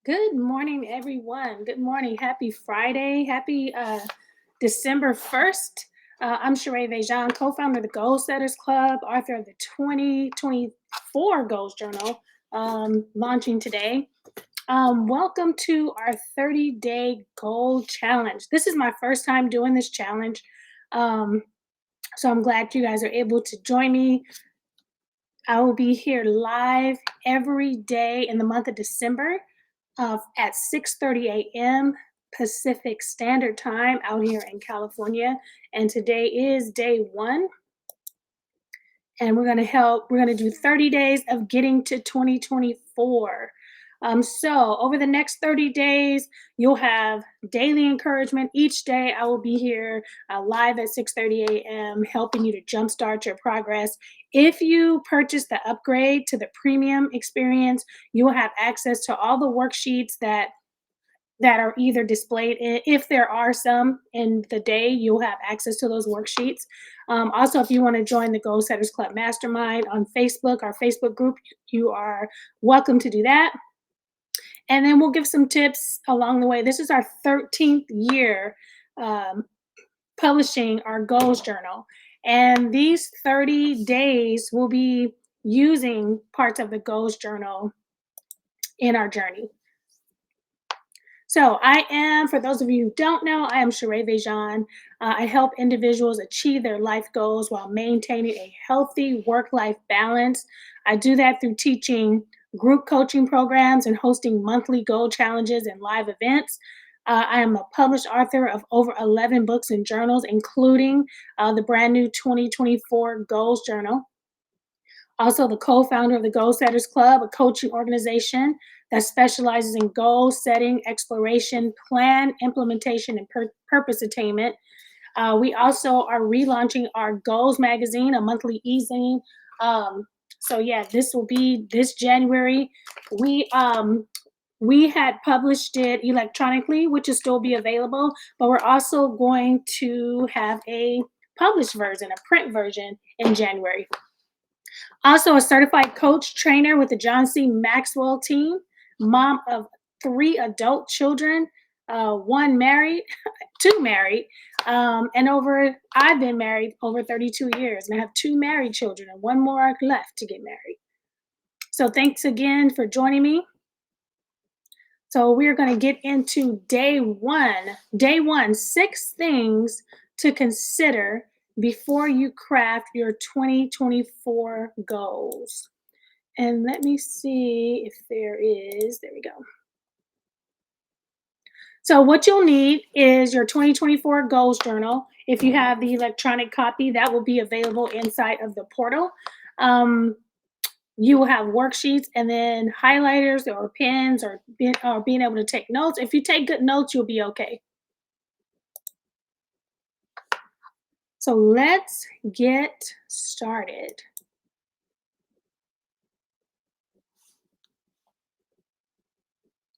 Good morning, everyone. Good morning. Happy Friday. Happy December 1st. I'm Sheree Vejan, co founder of the Goal Setters Club, author of the 2024 Goals Journal, launching today. Welcome to our 30-day goal challenge. This is my first time doing this challenge. Um, so I'm glad you guys are able to join me. I will be here live every day in the month of December at 6:30 a.m. Pacific Standard Time out here in California. And today is day one. And we're going to do 30 days of getting to 2024. So, over the next 30 days, you'll have daily encouragement. Each day, I will be here live at 6:30 a.m., helping you to jumpstart your progress. If you purchase the upgrade to the premium experience, you will have access to all the worksheets that are either displayed if there are some in the day, you'll have access to those worksheets. Also, if you want to join the Goal Setters Club Mastermind on Facebook, our Facebook group, you are welcome to do that. And then we'll give some tips along the way. This is our 13th year um, publishing our goals journal. And these 30 days will be using parts of the goals journal in our journey. So, for those of you who don't know, I am Sheree Vejan. I help individuals achieve their life goals while maintaining a healthy work life balance. I do that through teaching group coaching programs and hosting monthly goal challenges and live events. I am a published author of over 11 books and journals, including the brand new 2024 Goals Journal. Also, the co founder of the Goal Setters Club, a coaching organization that specializes in goal setting, exploration, plan implementation, and purpose attainment. We also are relaunching our Goals magazine, a monthly e-zine. So this will be this January. We um, we had published it electronically, which will still be available, but we're also going to have a published version, a print version in January. Also, a certified coach trainer with the John C. Maxwell team, mom of three adult children, one married, two married, I've been married over 32 years, and I have two married children and one more left to get married. So, thanks again for joining me. So, we're going to get into day one. Day one, 6 things to consider before you craft your 2024 goals. And let me see if there we go. So, what you'll need is your 2024 goals journal. If you have the electronic copy, that will be available inside of the portal. Um, you will have worksheets and then highlighters or pens or being able to take notes. If you take good notes, you'll be okay. So, let's get started.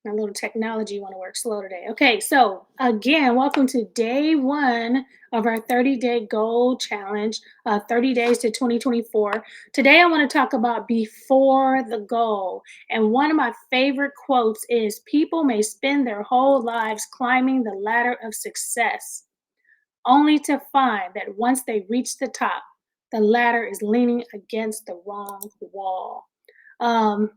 My little technology want to work slow today. Okay, so again, welcome to day one of our 30-day goal challenge, 30 days to 2024. Today, I want to talk about before the goal. And one of my favorite quotes is people may spend their whole lives climbing the ladder of success, only to find that once they reach the top, the ladder is leaning against the wrong wall. Um,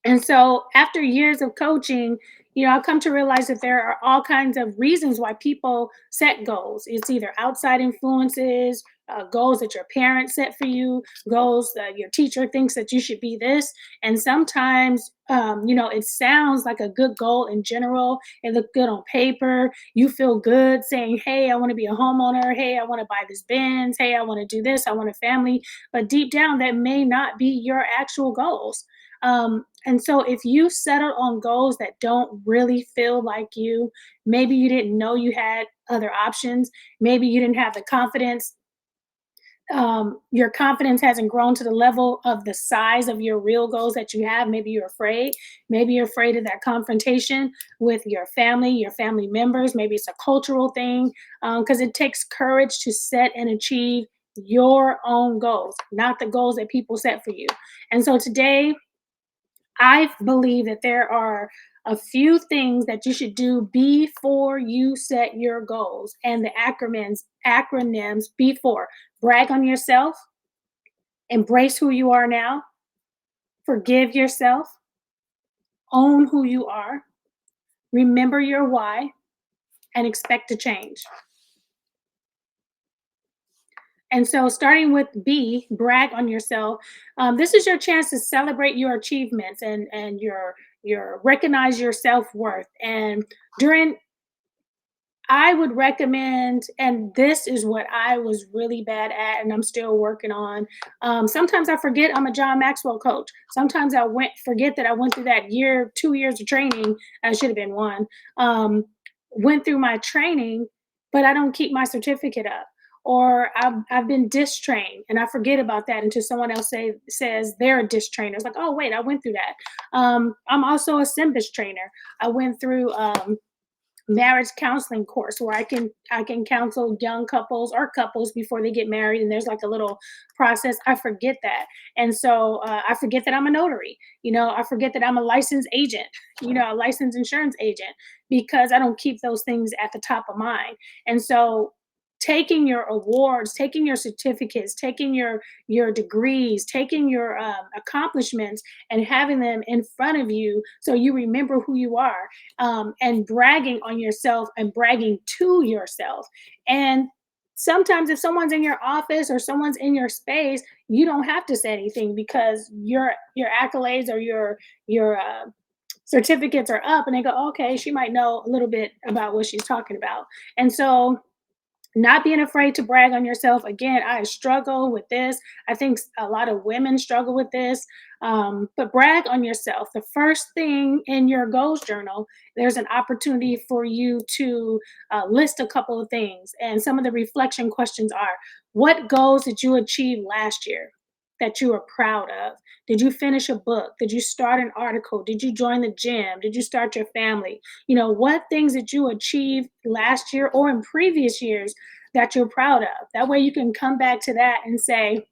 and so after years of coaching, I've come to realize that there are all kinds of reasons why people set goals. It's either outside influences, goals that your parents set for you, goals that your teacher thinks that you should be this. And sometimes, it sounds like a good goal in general. It looks good on paper. You feel good saying, hey, I want to be a homeowner. Hey, I want to buy this Benz. Hey, I want to do this. I want a family. But deep down, that may not be your actual goals. And so if you settle on goals that don't really feel like you, maybe you didn't know you had other options, maybe you didn't have the confidence, your confidence hasn't grown to the level of the size of your real goals that you have. Maybe you're afraid of that confrontation with your family members. Maybe it's a cultural thing, because it takes courage to set and achieve your own goals, not the goals that people set for you. And so today, I believe that there are a few things that you should do before you set your goals. And the acronyms before: brag on yourself, embrace who you are now, forgive yourself, own who you are, remember your why, and expect to change. And so, starting with B, brag on yourself. This is your chance to celebrate your achievements and your recognize your self worth. And during I would recommend, and this is what I was really bad at, and I'm still working on. Sometimes I forget I'm a John Maxwell coach. Sometimes I went forget that I went through that year, 2 years of training. I should have been one. Went through my training, but I don't keep my certificate up, or I've been disc trained, and I forget about that until someone else says they're a disc trainer. It's like, oh wait, I went through that. I'm also a Symbis trainer. I went through. Marriage counseling course where I can counsel young couples or couples before they get married, and there's like a little process. I forget that. And so I forget that I'm a notary. I forget that I'm a licensed agent, a licensed insurance agent, because I don't keep those things at the top of mind. And so taking your awards, taking your certificates, taking your degrees, taking your accomplishments, and having them in front of you so you remember who you are, and bragging on yourself and bragging to yourself. And sometimes if someone's in your office or someone's in your space, you don't have to say anything because your accolades or your certificates are up, and they go, okay, she might know a little bit about what she's talking about. And so not being afraid to brag on yourself. Again, I struggle with this. I think a lot of women struggle with this. But brag on yourself. The first thing in your goals journal, there's an opportunity for you to list a couple of things. And some of the reflection questions are: what goals did you achieve last year that you are proud of? Did you finish a book? Did you start an article? Did you join the gym? Did you start your family? What things did you achieve last year or in previous years that you're proud of? That way you can come back to that and say,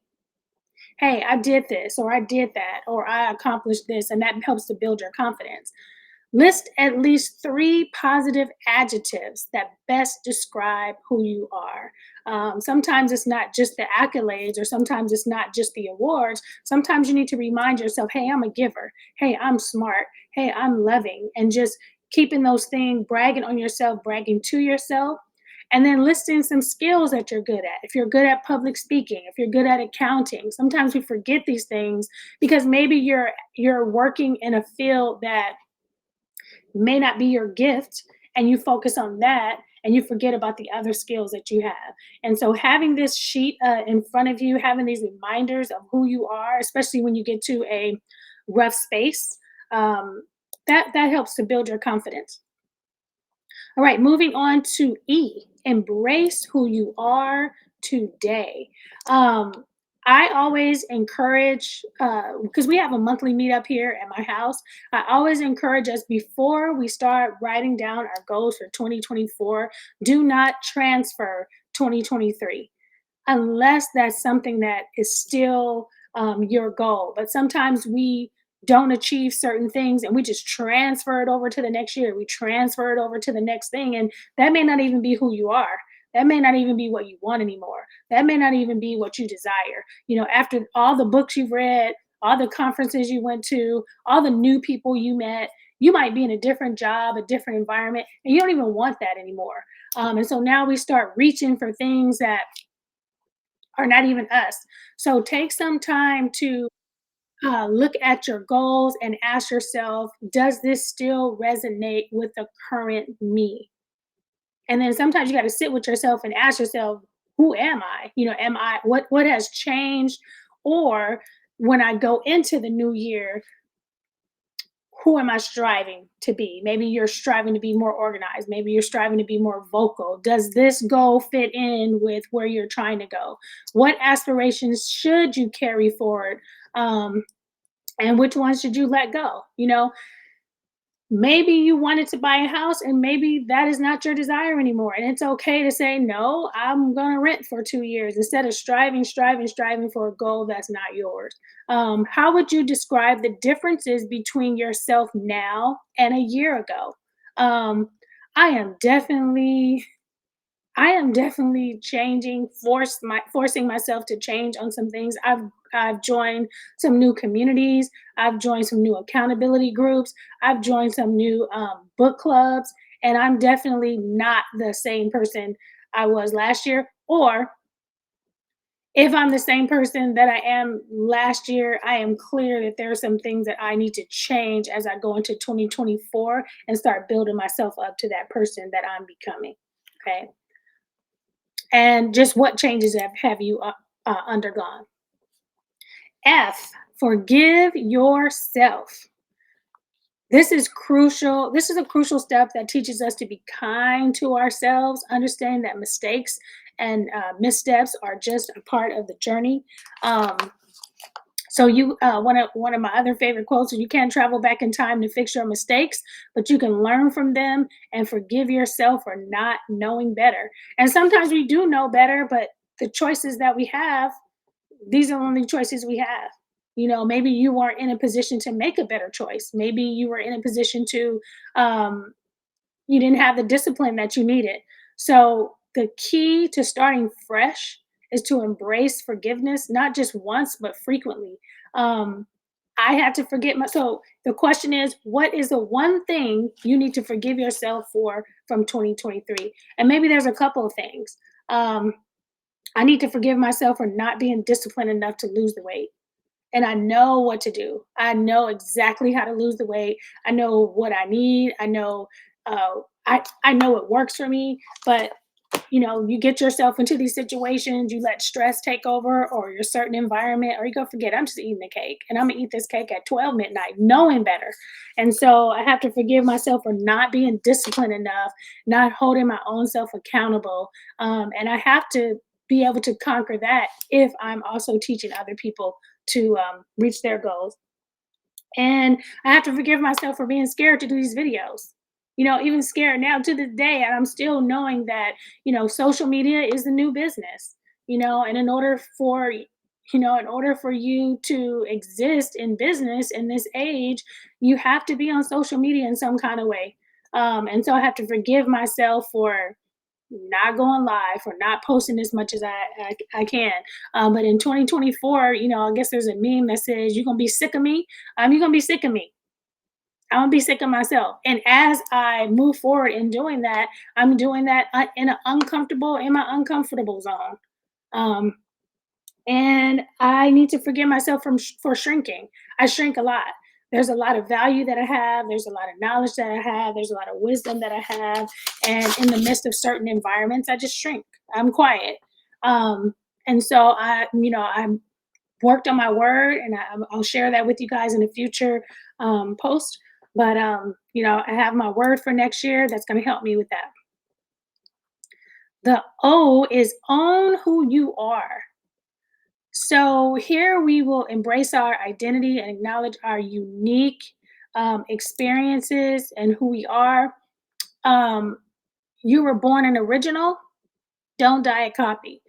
hey, I did this, or I did that, or I accomplished this. And that helps to build your confidence. List at least three positive adjectives that best describe who you are. Sometimes it's not just the accolades, or sometimes it's not just the awards. Sometimes you need to remind yourself, hey, I'm a giver. Hey, I'm smart. Hey, I'm loving. And just keeping those things, bragging on yourself, bragging to yourself, and then listing some skills that you're good at. If you're good at public speaking, if you're good at accounting, sometimes we forget these things because maybe you're working in a field that may not be your gift, and you focus on that and you forget about the other skills that you have. And so having this sheet in front of you, having these reminders of who you are, especially when you get to a rough space, um, that helps to build your confidence. All right, moving on to E, embrace who you are today. Um, I always encourage, because we have a monthly meetup here at my house. I always encourage us before we start writing down our goals for 2024, do not transfer 2023 unless that's something that is still your goal. But sometimes we don't achieve certain things and we just transfer it over to the next year. We transfer it over to the next thing. And that may not even be who you are. That may not even be what you want anymore. That may not even be what you desire. After all the books you've read, all the conferences you went to, all the new people you met, you might be in a different job, a different environment, and you don't even want that anymore. And so now we start reaching for things that are not even us. So take some time to look at your goals and ask yourself, does this still resonate with the current me? And then sometimes you got to sit with yourself and ask yourself, who am I? Am I what has changed? Or when I go into the new year, who am I striving to be? Maybe you're striving to be more organized. Maybe you're striving to be more vocal. Does this goal fit in with where you're trying to go? What aspirations should you carry forward? And which ones should you let go? Maybe you wanted to buy a house and maybe that is not your desire anymore. And it's okay to say, no, I'm going to rent for 2 years instead of striving for a goal that's not yours. How would you describe the differences between yourself now and a year ago? Um, I am definitely I am definitely changing, forcing myself to change on some things. I've joined some new communities. I've joined some new accountability groups. I've joined some new book clubs, and I'm definitely not the same person I was last year. Or if I'm the same person that I am last year, I am clear that there are some things that I need to change as I go into 2024 and start building myself up to that person that I'm becoming. Okay. And just what changes have you undergone? F, forgive yourself. This is crucial. This is a crucial step that teaches us to be kind to ourselves, understand that mistakes and missteps are just a part of the journey. Um, so you one of my other favorite quotes is you can't travel back in time to fix your mistakes, but you can learn from them and forgive yourself for not knowing better. And sometimes we do know better, but the choices that we have, these are the only choices we have. Maybe you weren't in a position to make a better choice. Maybe you were in a position to um, you didn't have the discipline that you needed. So the key to starting fresh is to embrace forgiveness, not just once, but frequently. Um, I had to forget my. So the question is, what is the one thing you need to forgive yourself for from 2023? And maybe there's a couple of things. Um, I need to forgive myself for not being disciplined enough to lose the weight. And I know what to do. I know exactly how to lose the weight. I know what I need. I know I know what works for me. But you get yourself into these situations, you let stress take over or your certain environment, or you go forget, I'm just eating the cake and I'm gonna eat this cake at 12 midnight, knowing better. And so I have to forgive myself for not being disciplined enough, not holding my own self accountable. And I have to be able to conquer that if I'm also teaching other people to reach their goals. And I have to forgive myself for being scared to do these videos. Even scared now to this day, and I'm still knowing that, social media is the new business, and in order for you to exist in business in this age, you have to be on social media in some kind of way. And so I have to forgive myself for not going live or not posting as much as I can. But in 2024, I guess there's a meme that says, "You're gonna be sick of me. You're gonna be sick of me. I'm gonna be sick of myself." And as I move forward in doing that, I'm doing that in my uncomfortable zone. Um, and I need to forgive myself for shrinking. I shrink a lot. There's a lot of value that I have. There's a lot of knowledge that I have. There's a lot of wisdom that I have. And in the midst of certain environments, I just shrink. I'm quiet. Um, and so I'm worked on my word, and I'll share that with you guys in a future post. But I have my word for next year that's going to help me with that. The O is own who you are. So here we will embrace our identity and acknowledge our unique experiences and who we are. Um, you were born an original, don't die a copy.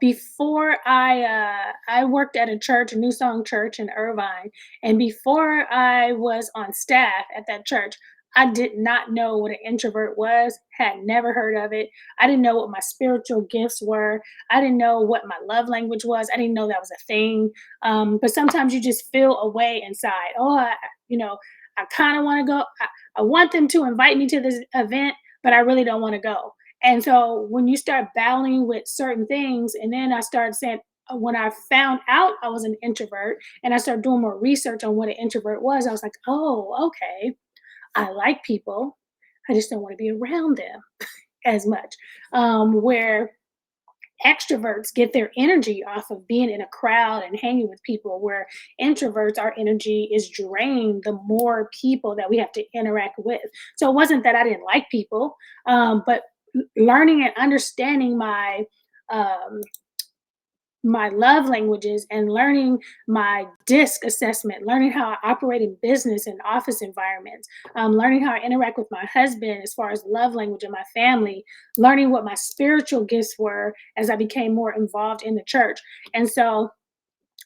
Before I worked at a church, a New Song Church in Irvine, and before I was on staff at that church, I did not know what an introvert was, had never heard of it. I didn't know what my spiritual gifts were. I didn't know what my love language was. I didn't know that was a thing. But sometimes you just feel a way inside. Oh, you know, I kind of want to go. I want them to invite me to this event, but I really don't want to go. And so when you start battling with certain things, and then I started saying, when I found out I was an introvert and I started doing more research on what an introvert was, I was like, oh, okay. I like people. I just don't want to be around them as much. Where extroverts get their energy off of being in a crowd and hanging with people, where introverts, our energy is drained the more people that we have to interact with. So it wasn't that I didn't like people, but learning and understanding um, my love languages and learning my DISC assessment, learning how I operate in business and office environments, learning how I interact with my husband as far as love language and my family, learning what my spiritual gifts were as I became more involved in the church. And so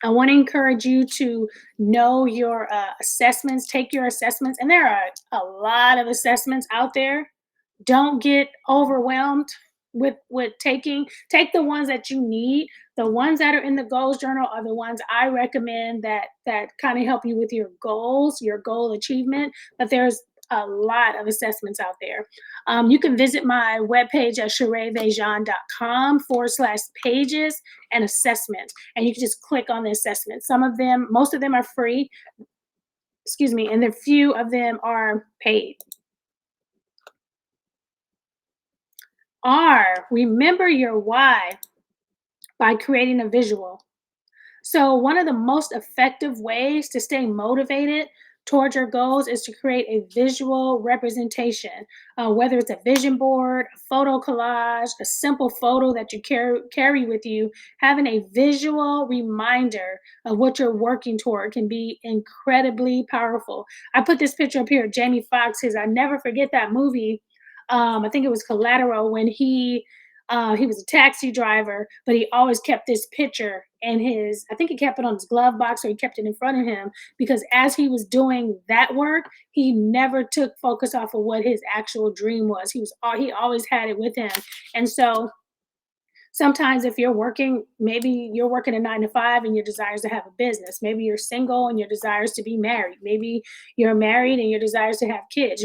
I want to encourage you to know your assessments, take your assessments, and there are a lot of assessments out there. Don't get overwhelmed with taking. Take the ones that you need. The ones that are in the goals journal are the ones I recommend that kind of help you with your goals, your goal achievement. But there's a lot of assessments out there. You can visit my webpage at shereevejan.com/pages and assessments, and you can just click on the assessment. Some of them, most of them are free, excuse me, and a few of them are paid. Remember your why by creating a visual. So, one of the most effective ways to stay motivated towards your goals is to create a visual representation, whether it's a vision board, a photo collage, a simple photo that you carry with you. Having a visual reminder of what you're working toward can be incredibly powerful. I put this picture up here, Jamie Foxx's. I never forget that movie. I think it was Collateral when he was a taxi driver, but he always kept this picture in his, I think he kept it on his glove box or he kept it in front of him because as he was doing that work, he never took focus off of what his actual dream was. He always had it with him. And so sometimes if you're working, maybe you're working a 9 to 5 and your desire is to have a business. Maybe you're single and your desire is to be married. Maybe you're married and your desire is to have kids.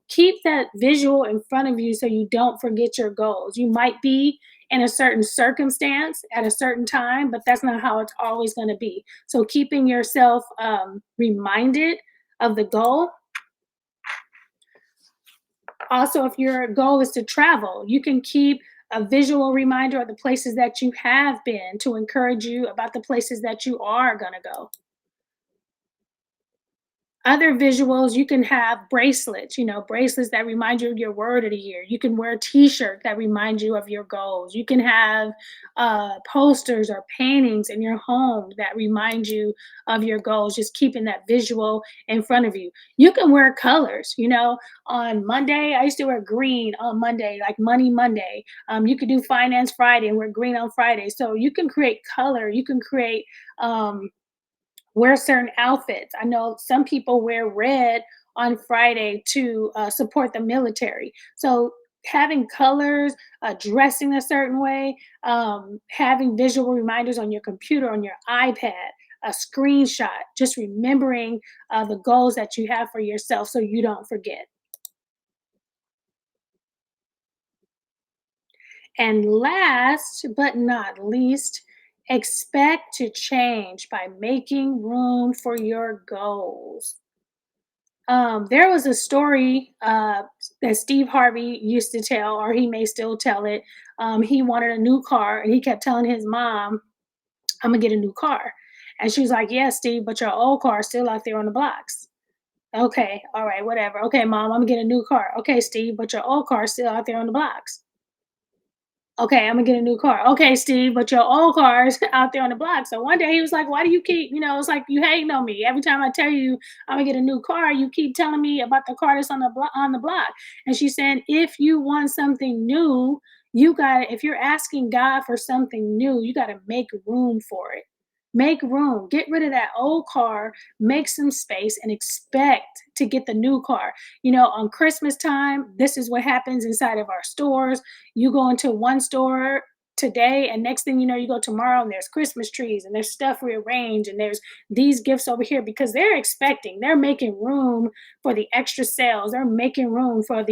Keep that visual in front of you so you don't forget your goals. You might be in a certain circumstance at a certain time, but that's not how it's always going to be. So keeping yourself reminded of the goal. Also, if your goal is to travel, you can keep a visual reminder of the places that you have been to encourage you about the places that you are going to go. Other visuals, you can have bracelets, bracelets that remind you of your word of the year. You can wear a t-shirt that reminds you of your goals. You can have posters or paintings in your home that remind you of your goals, just keeping that visual in front of you. You can wear colors, on Monday, I used to wear green on Monday, like Money Monday. You could do Finance Friday and wear green on Friday. So you can create color. You can create wear certain outfits. I know some people wear red on Friday to support the military. So having colors, dressing a certain way, having visual reminders on your computer, on your iPad, a screenshot, just remembering the goals that you have for yourself so you don't forget. And last but not least, expect to change by making room for your goals. There was a story that Steve Harvey used to tell, or he may still tell it. He wanted a new car, and he kept telling his mom, "I'm gonna get a new car," and she was like, "Yeah, Steve, but your old car is still out there on the blocks." Okay, all right, whatever. Okay, mom, I'm gonna get a new car. Okay, Steve, but your old car is still out there on the blocks. Okay, I'm gonna get a new car. Okay, Steve, but your old car is out there on the block. So one day he was like, "Why do you keep, it's like you hating on me. Every time I tell you I'm gonna get a new car, you keep telling me about the car that's on the block." And she's saying, if you want something new, if you're asking God for something new, you gotta make room for it. Make room. Get rid of that old car, make some space, and expect to get the new car. On Christmas time, this is what happens inside of our stores. You go into one store today and next thing you know, you go tomorrow and there's Christmas trees and there's stuff rearranged and there's these gifts over here because they're making room for the extra sales. They're making room for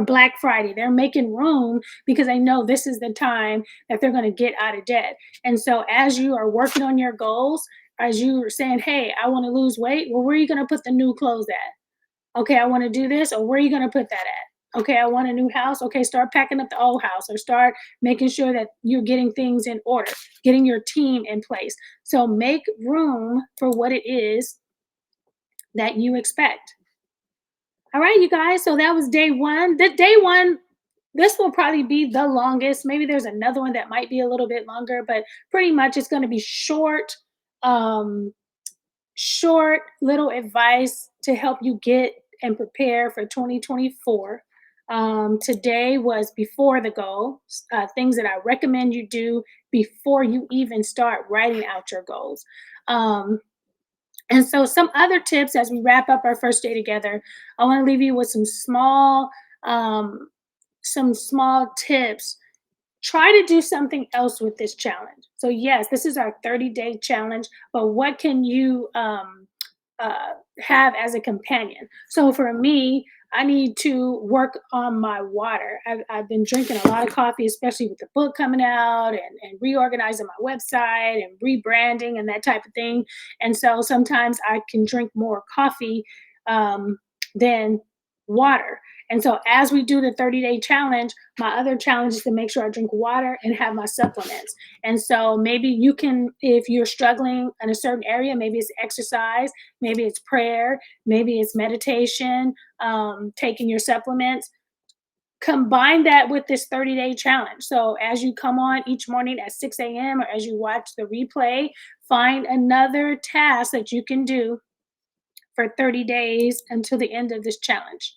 Black Friday. They're making room because they know this is the time that they're going to get out of debt. And so as you are working on your goals, as you are saying, "Hey, I want to lose weight," well, where are you going to put the new clothes at? Okay, I want to do this, or where are you going to put that at? Okay, I want a new house. Okay, start packing up the old house or start making sure that you're getting things in order, getting your team in place. So make room for what it is that you expect. All right, you guys. So that was day one. The day one This will probably be the longest. Maybe there's another one that might be a little bit longer, but pretty much it's going to be short, um, short little advice to help you get and prepare for 2024. Today was before the goal, things that I recommend you do before you even start writing out your goals. Um, and so, some other tips as we wrap up our first day together, I want to leave you with um, some small tips. Try to do something else with this challenge. So, yes, this is our 30-day challenge, but what can you have as a companion? So, for me, I need to work on my water. I've been drinking a lot of coffee, especially with the book coming out and reorganizing my website and rebranding and that type of thing. And so sometimes I can drink more coffee than water. And so as we do the 30-day challenge, my other challenge is to make sure I drink water and have my supplements. And so maybe you can, if you're struggling in a certain area, maybe it's exercise, maybe it's prayer, maybe it's meditation, taking your supplements. Combine that with this 30-day challenge. So as you come on each morning at 6 a.m. or as you watch the replay, find another task that you can do for 30 days until the end of this challenge.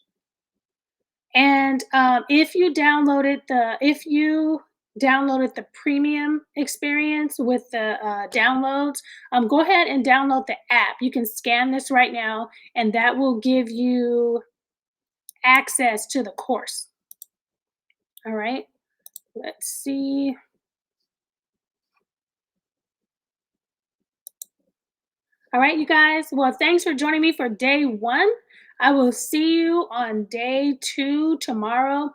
And if you downloaded the premium experience with the downloads, go ahead and download the app. You can scan this right now, and that will give you access to the course. All right. Let's see. All right, you guys. Well, thanks for joining me for day one. I will see you on day two tomorrow.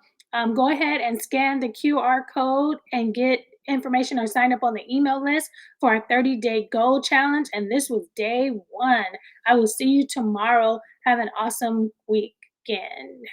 Go ahead and scan the QR code and get information or sign up on the email list for our 30-day goal challenge. And this was day one. I will see you tomorrow. Have an awesome weekend.